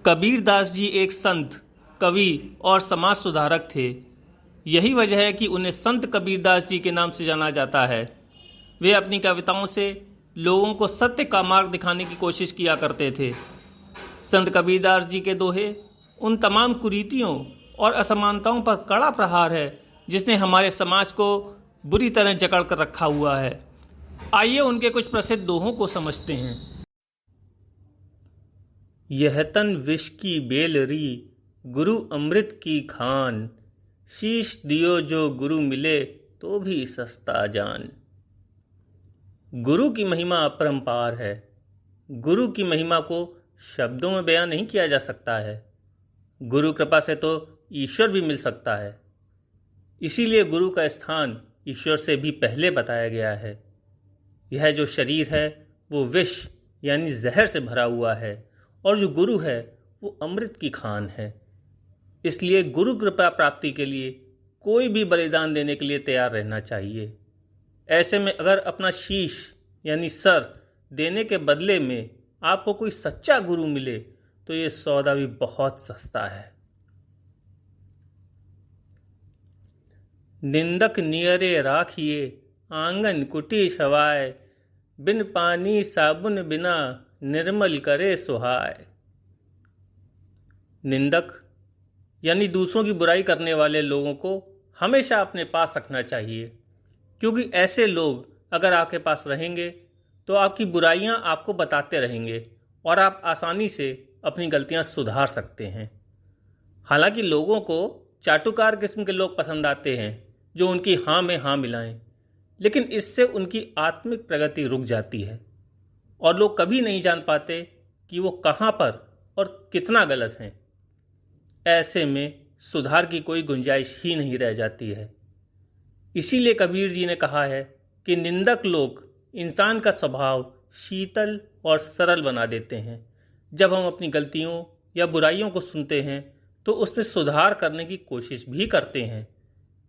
कबीरदास जी एक संत, कवि और समाज सुधारक थे। यही वजह है कि उन्हें संत कबीरदास जी के नाम से जाना जाता है। वे अपनी कविताओं से लोगों को सत्य का मार्ग दिखाने की कोशिश किया करते थे। संत कबीरदास जी के दोहे उन तमाम कुरीतियों और असमानताओं पर कड़ा प्रहार है जिसने हमारे समाज को बुरी तरह जकड़ कर रखा हुआ है। आइए उनके कुछ प्रसिद्ध दोहों को समझते हैं। यह तन विष की बेलरी, गुरु अमृत की खान, शीश दियो जो गुरु मिले तो भी सस्ता जान। गुरु की महिमा अपरंपार है। गुरु की महिमा को शब्दों में बयान नहीं किया जा सकता है। गुरु कृपा से तो ईश्वर भी मिल सकता है। इसीलिए गुरु का स्थान ईश्वर से भी पहले बताया गया है। यह जो शरीर है वो विष यानी जहर से भरा हुआ है और जो गुरु है वो अमृत की खान है। इसलिए गुरु कृपा प्राप्ति के लिए कोई भी बलिदान देने के लिए तैयार रहना चाहिए। ऐसे में अगर अपना शीश यानी सर देने के बदले में आपको कोई सच्चा गुरु मिले तो ये सौदा भी बहुत सस्ता है। निंदक नियरे राखिए, आंगन कुटी छवाए, बिन पानी साबुन बिना निर्मल करे सुहाए। निंदक यानी दूसरों की बुराई करने वाले लोगों को हमेशा अपने पास रखना चाहिए, क्योंकि ऐसे लोग अगर आपके पास रहेंगे तो आपकी बुराइयां आपको बताते रहेंगे और आप आसानी से अपनी गलतियां सुधार सकते हैं। हालांकि लोगों को चाटुकार किस्म के लोग पसंद आते हैं जो उनकी हाँ में हाँ मिलाएं, लेकिन इससे उनकी आत्मिक प्रगति रुक जाती है और लोग कभी नहीं जान पाते कि वो कहाँ पर और कितना गलत हैं। ऐसे में सुधार की कोई गुंजाइश ही नहीं रह जाती है। इसीलिए कबीर जी ने कहा है कि निंदक लोग इंसान का स्वभाव शीतल और सरल बना देते हैं। जब हम अपनी गलतियों या बुराइयों को सुनते हैं तो उसमें सुधार करने की कोशिश भी करते हैं।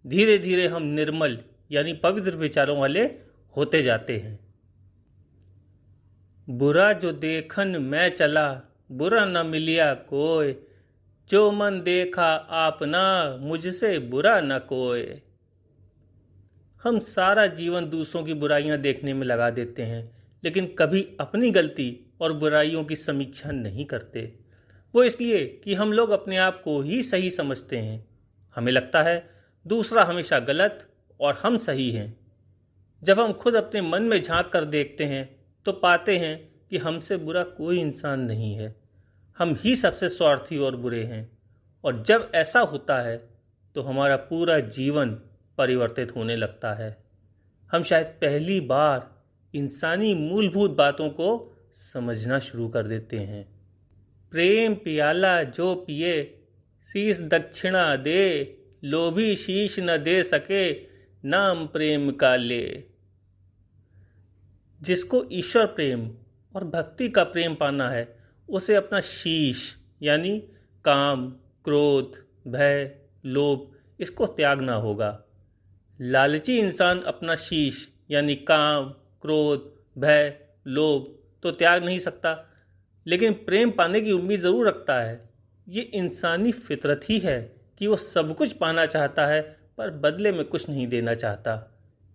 धीरे धीरे हम निर्मल यानी पवित्र विचारों वाले होते जाते हैं। बुरा जो देखन मैं चला, बुरा न मिलिया कोय, जो मन देखा आपना, मुझसे बुरा न कोय। हम सारा जीवन दूसरों की बुराइयां देखने में लगा देते हैं, लेकिन कभी अपनी गलती और बुराइयों की समीक्षा नहीं करते। वो इसलिए कि हम लोग अपने आप को ही सही समझते हैं। हमें लगता है दूसरा हमेशा गलत और हम सही हैं। जब हम खुद अपने मन में झांक कर देखते हैं तो पाते हैं कि हमसे बुरा कोई इंसान नहीं है। हम ही सबसे स्वार्थी और बुरे हैं। और जब ऐसा होता है तो हमारा पूरा जीवन परिवर्तित होने लगता है। हम शायद पहली बार इंसानी मूलभूत बातों को समझना शुरू कर देते हैं। प्रेम पियाला जो पिए, शीश दक्षिणा दे, लोभी शीश न दे सके, नाम प्रेम का ले। जिसको ईश्वर प्रेम और भक्ति का प्रेम पाना है उसे अपना शीश यानी काम, क्रोध, भय, लोभ इसको त्यागना होगा। लालची इंसान अपना शीश यानी काम, क्रोध, भय, लोभ तो त्याग नहीं सकता, लेकिन प्रेम पाने की उम्मीद ज़रूर रखता है। ये इंसानी फितरत ही है कि वो सब कुछ पाना चाहता है पर बदले में कुछ नहीं देना चाहता।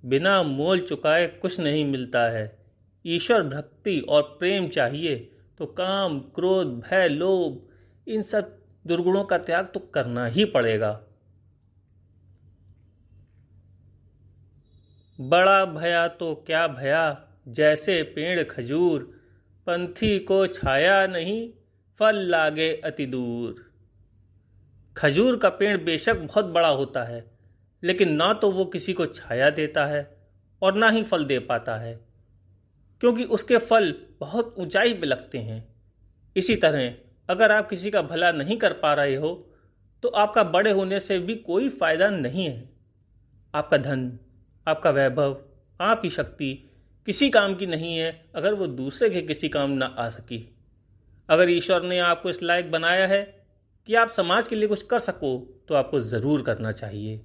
बिना मोल चुकाए कुछ नहीं मिलता है। ईश्वर भक्ति और प्रेम चाहिए तो काम, क्रोध, भय, लोभ इन सब दुर्गुणों का त्याग तो करना ही पड़ेगा। बड़ा भया तो क्या भया, जैसे पेड़ खजूर, पंथी को छाया नहीं, फल लागे अति दूर। खजूर का पेड़ बेशक बहुत बड़ा होता है, लेकिन ना तो वो किसी को छाया देता है और ना ही फल दे पाता है, क्योंकि उसके फल बहुत ऊंचाई पे लगते हैं। इसी तरह अगर आप किसी का भला नहीं कर पा रहे हो तो आपका बड़े होने से भी कोई फ़ायदा नहीं है। आपका धन, आपका वैभव, आपकी शक्ति किसी काम की नहीं है अगर वो दूसरे के किसी काम ना आ सकी। अगर ईश्वर ने आपको इस लायक बनाया है कि आप समाज के लिए कुछ कर सको तो आपको ज़रूर करना चाहिए।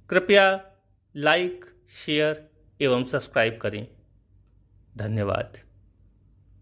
कृपया लाइक, शेयर एवं सब्सक्राइब करें। धन्यवाद।